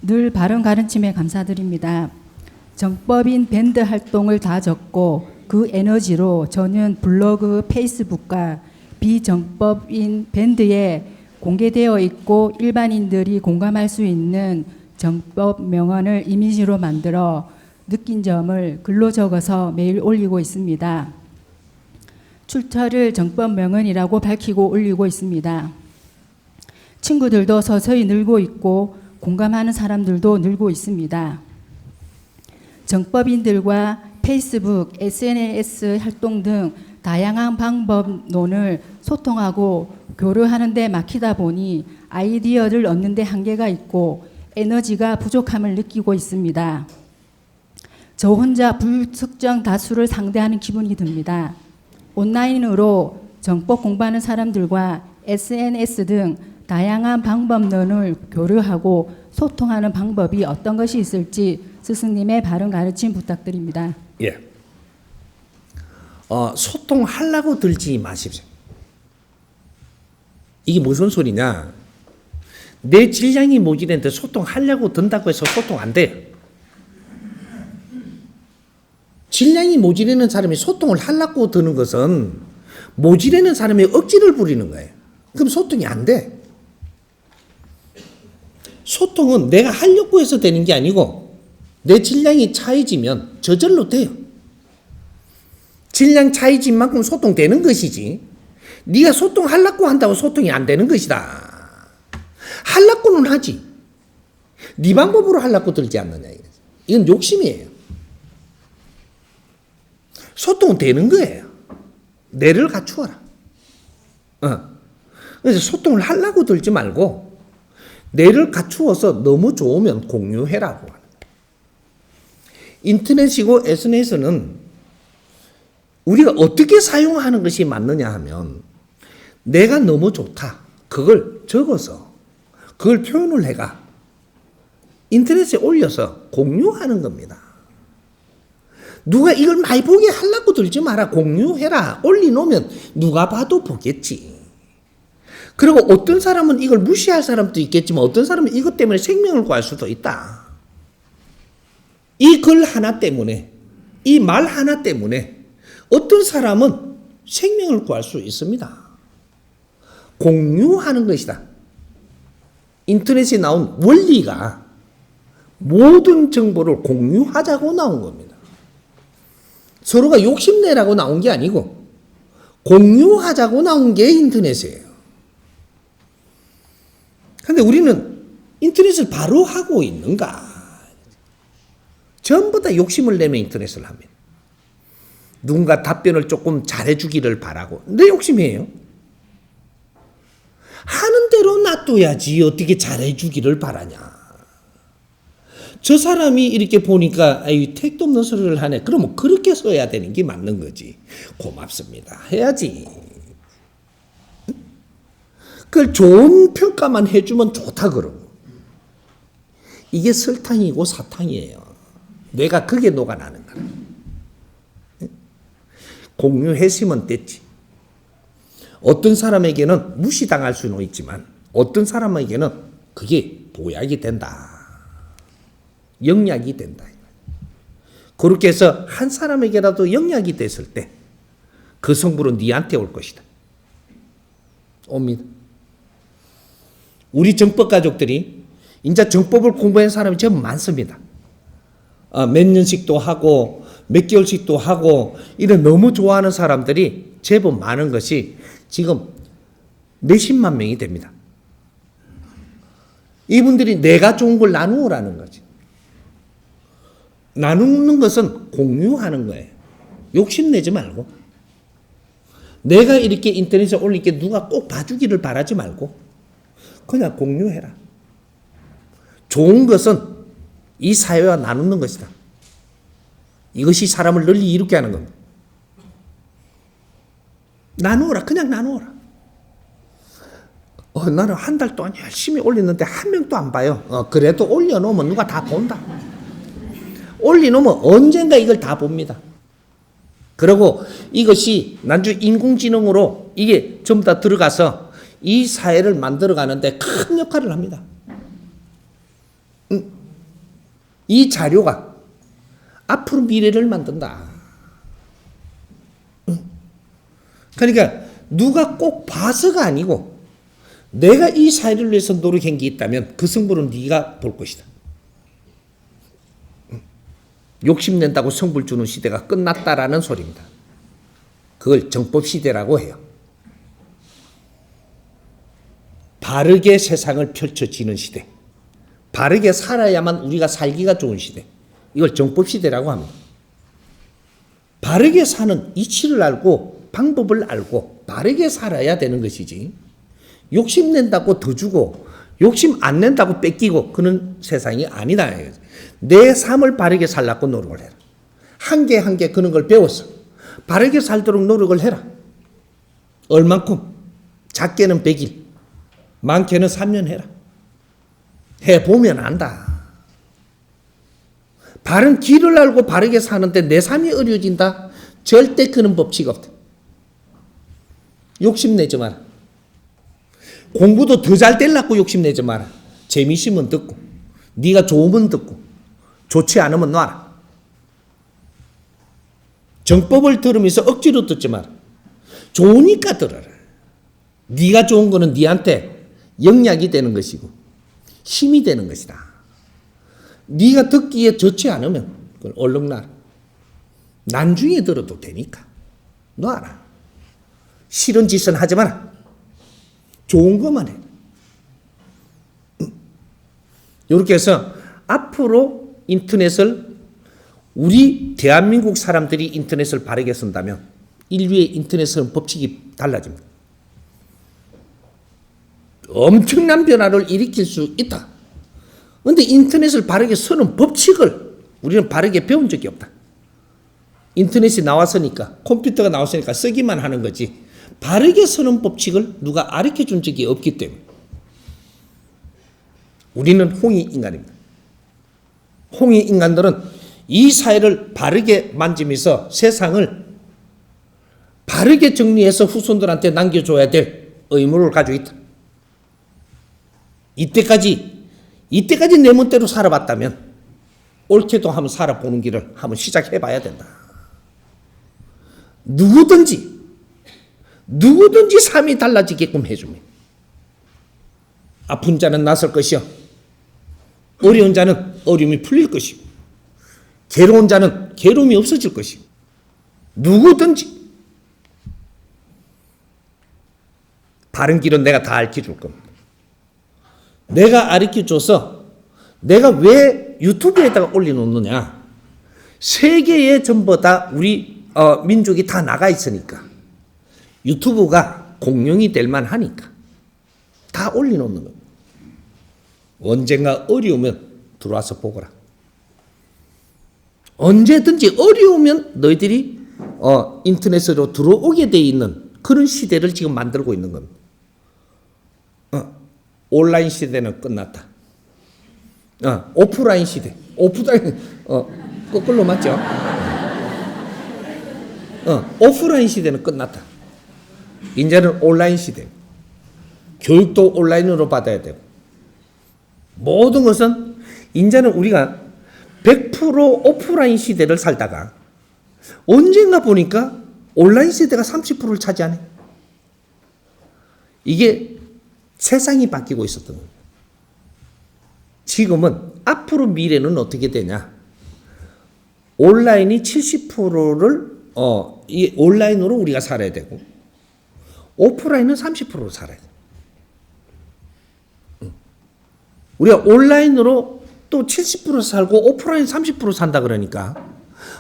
늘 바른 가르침에 감사드립니다. 정법인 밴드 활동을 다 적고 그 에너지로 저는 블로그, 페이스북과 비정법인 밴드에 공개되어 있고 일반인들이 공감할 수 있는 정법 명언을 이미지로 만들어 느낀 점을 글로 적어서 매일 올리고 있습니다. 출처를 정법 명언이라고 밝히고 올리고 있습니다. 친구들도 서서히 늘고 있고 공감하는 사람들도 늘고 있습니다. 정법인들과 페이스북, SNS 활동 등 다양한 방법론을 소통하고 교류하는 데 막히다 보니 아이디어를 얻는 데 한계가 있고 에너지가 부족함을 느끼고 있습니다. 저 혼자 불특정 다수를 상대하는 기분이 듭니다. 온라인으로 정법 공부하는 사람들과 SNS 등 다양한 방법론을 교류하고 소통하는 방법이 어떤 것이 있을지 스승님의 바른 가르침 부탁드립니다. 예. 소통하려고 들지 마십시오. 이게 무슨 소리냐? 내 질량이 모자란데 소통하려고 든다고 해서 소통 안 돼요. 질량이 모자라는 사람이 소통을 하려고 드는 것은 모자라는 사람이 억지를 부리는 거예요. 그럼 소통이 안 돼. 소통은 내가 하려고 해서 되는 게 아니고 내 질량이 차이지면 저절로 돼요. 질량 차이진 만큼 소통되는 것이지 네가 소통하려고 한다고 소통이 안 되는 것이다. 하려고는 하지. 네 방법으로 하려고 들지 않느냐. 이건 욕심이에요. 소통은 되는 거예요. 뇌를 갖추어라. 그래서 소통을 하려고 들지 말고 뇌를 갖추어서 너무 좋으면 공유해라고 하는 거예요. 인터넷이고 SNS는 우리가 어떻게 사용하는 것이 맞느냐 하면 내가 너무 좋다. 그걸 적어서 그걸 표현을 해가 인터넷에 올려서 공유하는 겁니다. 누가 이걸 많이 보게 하려고 들지 마라. 공유해라. 올려놓으면 누가 봐도 보겠지. 그리고 어떤 사람은 이걸 무시할 사람도 있겠지만 어떤 사람은 이것 때문에 생명을 구할 수도 있다. 이 글 하나 때문에, 이 말 하나 때문에 어떤 사람은 생명을 구할 수 있습니다. 공유하는 것이다. 인터넷에 나온 원리가 모든 정보를 공유하자고 나온 겁니다. 서로가 욕심내라고 나온 게 아니고 공유하자고 나온 게 인터넷이에요. 그런데 우리는 인터넷을 바로 하고 있는가? 전부 다 욕심을 내면 인터넷을 합니다. 누군가 답변을 조금 잘해주기를 바라고. 내 욕심이에요. 하는 대로 놔둬야지 어떻게 잘해주기를 바라냐. 저 사람이 이렇게 보니까 아유 택도 없는 소리를 하네. 그러면 그렇게 써야 되는 게 맞는 거지. 고맙습니다. 해야지. 그걸 좋은 평가만 해주면 좋다 그러고. 이게 설탕이고 사탕이에요. 뇌가 그게 녹아나는 거야. 공유했으면 됐지. 어떤 사람에게는 무시당할 수는 있지만 어떤 사람에게는 그게 보약이 된다. 영약이 된다. 그렇게 해서 한 사람에게라도 영약이 됐을 때 그 성불은 네한테 올 것이다. 옵니다. 우리 정법 가족들이 이제 정법을 공부한 사람이 참 많습니다. 몇 년씩도 하고 몇 개월씩도 하고 이런 너무 좋아하는 사람들이 제법 많은 것이 지금 몇십만 명이 됩니다. 이분들이 내가 좋은 걸 나누어라는 거지. 나누는 것은 공유하는 거예요. 욕심내지 말고. 내가 이렇게 인터넷에 올릴게 누가 꼭 봐주기를 바라지 말고 그냥 공유해라. 좋은 것은 이 사회와 나누는 것이다. 이것이 사람을 널리 이롭게 하는 겁니다. 나누어라. 그냥 나누어라. 나는 한 달 동안 열심히 올렸는데 한 명도 안 봐요. 그래도 올려놓으면 누가 다 본다. 올려놓으면 언젠가 이걸 다 봅니다. 그리고 이것이 나중에 인공지능으로 이게 전부 다 들어가서 이 사회를 만들어가는데 큰 역할을 합니다. 이 자료가 앞으로 미래를 만든다. 그러니까 누가 꼭 봐서가 아니고 내가 이 사회를 위해서 노력한 게 있다면 그 성부는 네가 볼 것이다. 욕심낸다고 성부를 주는 시대가 끝났다라는 소리입니다. 그걸 정법시대라고 해요. 바르게 세상을 펼쳐지는 시대. 바르게 살아야만 우리가 살기가 좋은 시대. 이걸 정법시대라고 합니다. 바르게 사는 이치를 알고 방법을 알고 바르게 살아야 되는 것이지, 욕심낸다고 더 주고 욕심 안 낸다고 뺏기고 그런 세상이 아니다. 내 삶을 바르게 살라고 노력을 해라. 한 개 한 개 그런 걸 배워서 바르게 살도록 노력을 해라. 얼만큼? 작게는 100일, 많게는 3년 해라. 해보면 안다. 바른 길을 알고 바르게 사는데 내 삶이 어려워진다? 절대 그런 법칙 없다. 욕심내지 마라. 공부도 더 잘 되려고 욕심내지 마라. 재미있으면 듣고 네가 좋으면 듣고 좋지 않으면 놔라. 정법을 들으면서 억지로 듣지 마라. 좋으니까 들어라. 네가 좋은 거는 네한테 영약이 되는 것이고 힘이 되는 것이다. 네가 듣기에 좋지 않으면 그걸 얼른 놔라. 나중에 들어도 되니까 놔라. 싫은 짓은 하지 마라. 좋은 것만 해. 이렇게 해서 앞으로 인터넷을, 우리 대한민국 사람들이 인터넷을 바르게 쓴다면 인류의 인터넷은 법칙이 달라집니다. 엄청난 변화를 일으킬 수 있다. 그런데 인터넷을 바르게 쓰는 법칙을 우리는 바르게 배운 적이 없다. 인터넷이 나왔으니까, 컴퓨터가 나왔으니까 쓰기만 하는 거지 바르게 쓰는 법칙을 누가 가르쳐준 적이 없기 때문에 우리는 홍익 인간입니다. 홍익 인간들은 이 사회를 바르게 만지면서 세상을 바르게 정리해서 후손들한테 남겨줘야 될 의무를 가지고 있다. 이때까지 내 멋대로 살아봤다면 옳게도 한번 살아보는 길을 한번 시작해봐야 된다. 누구든지 삶이 달라지게끔 해줍니다. 아픈 자는 낫을 것이요, 어려운 자는 어려움이 풀릴 것이고, 괴로운 자는 괴로움이 없어질 것이고, 누구든지 바른 길은 내가 다 알려줄 겁니다. 내가 가르쳐줘서 내가 왜 유튜브에다가 올려놓느냐? 세계에 전부 다 우리 민족이 다 나가 있으니까 유튜브가 공룡이 될 만하니까 다 올려놓는 겁니다. 언젠가 어려우면 들어와서 보거라. 언제든지 어려우면 너희들이 인터넷으로 들어오게 돼 있는 그런 시대를 지금 만들고 있는 겁니다. 온라인 시대는 끝났다. 오프라인 시대. 오프라인, 거꾸로 맞죠? 오프라인 시대는 끝났다. 이제는 온라인 시대. 교육도 온라인으로 받아야 되고. 모든 것은 이제는 우리가 100% 오프라인 시대를 살다가 언젠가 보니까 온라인 시대가 30%를 차지하네. 이게 세상이 바뀌고 있었던 겁니다. 지금은 앞으로 미래는 어떻게 되냐? 온라인이 70%를 이 온라인으로 우리가 살아야 되고 오프라인은 30%로 살아야 돼. 우리가 온라인으로 또 70% 살고 오프라인 30% 산다 그러니까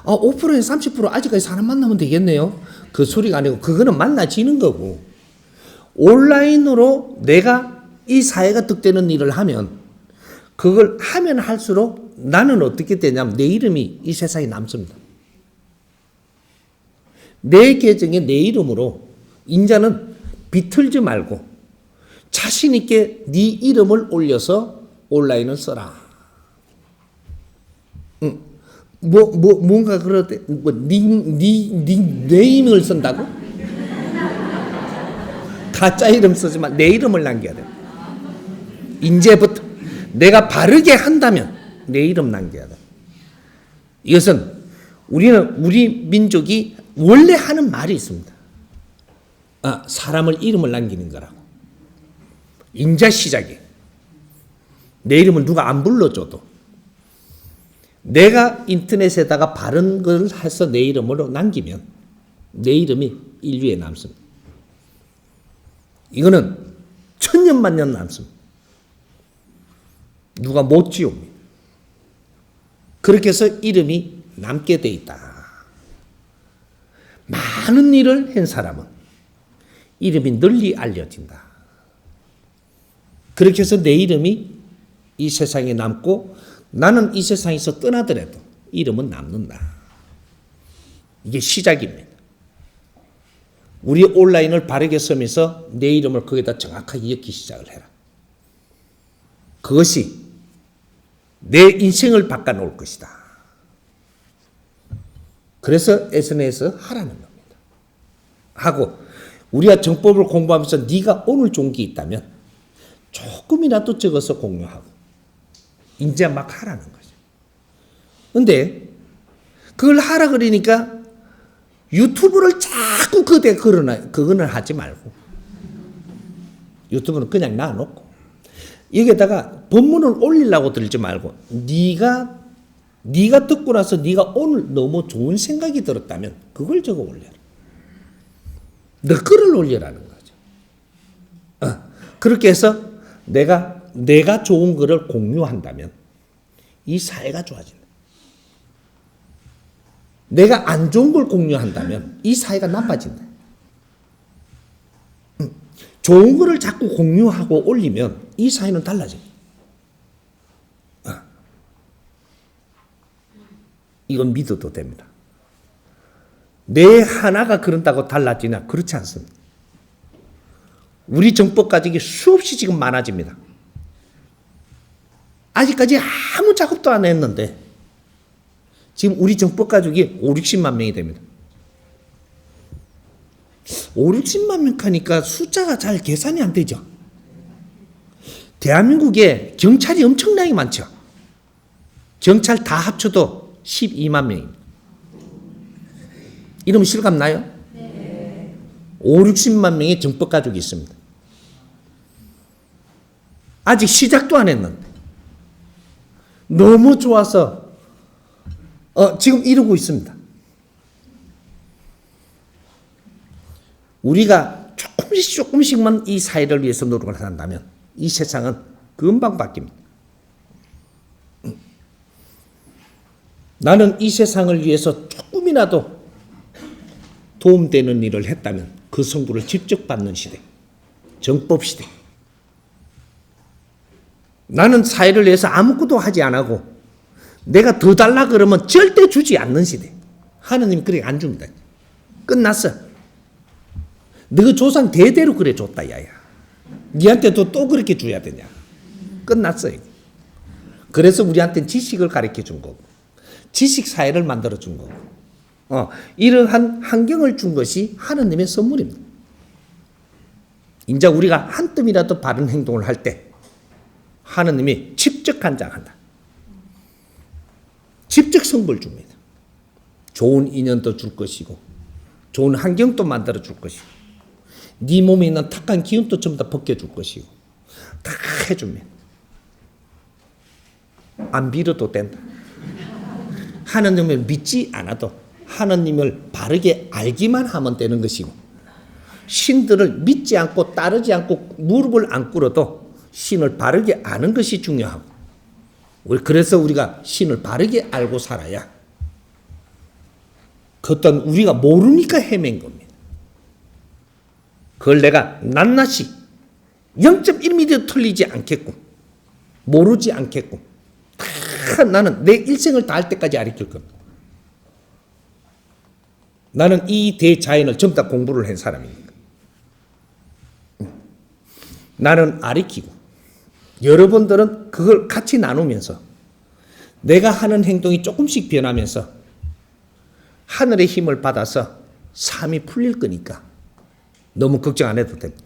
오프라인 30% 아직까지 사람 만나면 되겠네요. 그 소리가 아니고 그거는 만나지는 거고, 온라인으로 내가 이 사회가 득되는 일을 하면 그걸 하면 할수록 나는 어떻게 되냐면 내 이름이 이 세상에 남습니다. 내 계정에 내 이름으로 인자는 비틀지 말고 자신 있게 네 이름을 올려서 온라인을 써라. 뭔가 그러대. 네 네임을 쓴다고? 가짜 이름 쓰지만 내 이름을 남겨야 돼. 이제부터 내가 바르게 한다면 내 이름 남겨야 돼. 이것은 우리 민족이 원래 하는 말이 있습니다. 사람을 이름을 남기는 거라고. 인자 시작에 내 이름을 누가 안 불러줘도 내가 인터넷에다가 바른 걸 해서 내 이름으로 남기면 내 이름이 인류에 남습니다. 이거는 천년만년 남습니다. 누가 못 지웁니다. 그렇게 해서 이름이 남게 돼 있다. 많은 일을 한 사람은 이름이 널리 알려진다. 그렇게 해서 내 이름이 이 세상에 남고 나는 이 세상에서 떠나더라도 이름은 남는다. 이게 시작입니다. 우리 온라인을 바르게 쓰면서 내 이름을 거기다 정확하게 적기 시작을 해라. 그것이 내 인생을 바꿔놓을 것이다. 그래서 SNS 하라는 겁니다. 하고 우리가 정법을 공부하면서 네가 오늘 좋은 게 있다면 조금이라도 적어서 공유하고 이제 막 하라는 거죠. 근데 그걸 하라 그러니까 유튜브를 자꾸 그대 그거는 하지 말고 유튜브는 그냥 놔놓고 여기에다가 본문을 올리려고 들지 말고 네가 듣고 나서 네가 오늘 너무 좋은 생각이 들었다면 그걸 적어 올려라. 너 글을 올리라는 거죠. 그렇게 해서 내가 좋은 글을 공유한다면 이 사회가 좋아진다. 내가 안 좋은 걸 공유한다면 이 사회가 나빠진다. 좋은 거를 자꾸 공유하고 올리면 이 사회는 달라집니다. 이건 믿어도 됩니다. 내 하나가 그런다고 달라지냐? 그렇지 않습니다. 우리 정법 가족이 수없이 지금 많아집니다. 아직까지 아무 작업도 안 했는데 지금 우리 정법 가족이 5, 60만 명이 됩니다. 5, 60만 명 하니까 숫자가 잘 계산이 안 되죠. 대한민국에 경찰이 엄청나게 많죠. 경찰 다 합쳐도 12만 명입니다. 이러면 실감 나요? 네. 5, 60만 명의 정법 가족이 있습니다. 아직 시작도 안 했는데 너무 좋아서 지금 이러고 있습니다. 우리가 조금씩만 이 사회를 위해서 노력을 한다면 이 세상은 금방 바뀝니다. 나는 이 세상을 위해서 조금이라도 도움되는 일을 했다면 그 성부를 직접 받는 시대, 정법 시대. 나는 사회를 위해서 아무것도 하지 않고 내가 더 달라 그러면 절대 주지 않는 시대. 하느님 그렇게 안 줍니다. 끝났어. 너희 조상 대대로 그래 줬다 야야. 니한테도 또 그렇게 줘야 되냐. 끝났어요. 그래서 우리한테는 지식을 가르쳐 준 거고 지식 사회를 만들어 준 거고 이러한 환경을 준 것이 하느님의 선물입니다. 이제 우리가 한 뜸이라도 바른 행동을 할 때 하느님이 직접 간장한다. 직접 선물 줍니다. 좋은 인연도 줄 것이고 좋은 환경도 만들어 줄 것이고 네 몸에 있는 탁한 기운도 전부 다 벗겨줄 것이고 다 해줍니다. 안 빌어도 된다. 하느님을 믿지 않아도 하느님을 바르게 알기만 하면 되는 것이고 신들을 믿지 않고 따르지 않고 무릎을 안 꿇어도 신을 바르게 아는 것이 중요하고 그래서 우리가 신을 바르게 알고 살아야 그것도 우리가 모르니까 헤맨 겁니다. 그걸 내가 낱낱이 0.1mm 틀리지 않겠고 모르지 않겠고 다 나는 내 일생을 다할 때까지 가르칠 겁니다. 나는 이 대자연을 전부 다 공부를 한 사람이니까. 나는 가르치고 여러분들은 그걸 같이 나누면서 내가 하는 행동이 조금씩 변하면서 하늘의 힘을 받아서 삶이 풀릴 거니까 너무 걱정 안 해도 됩니다.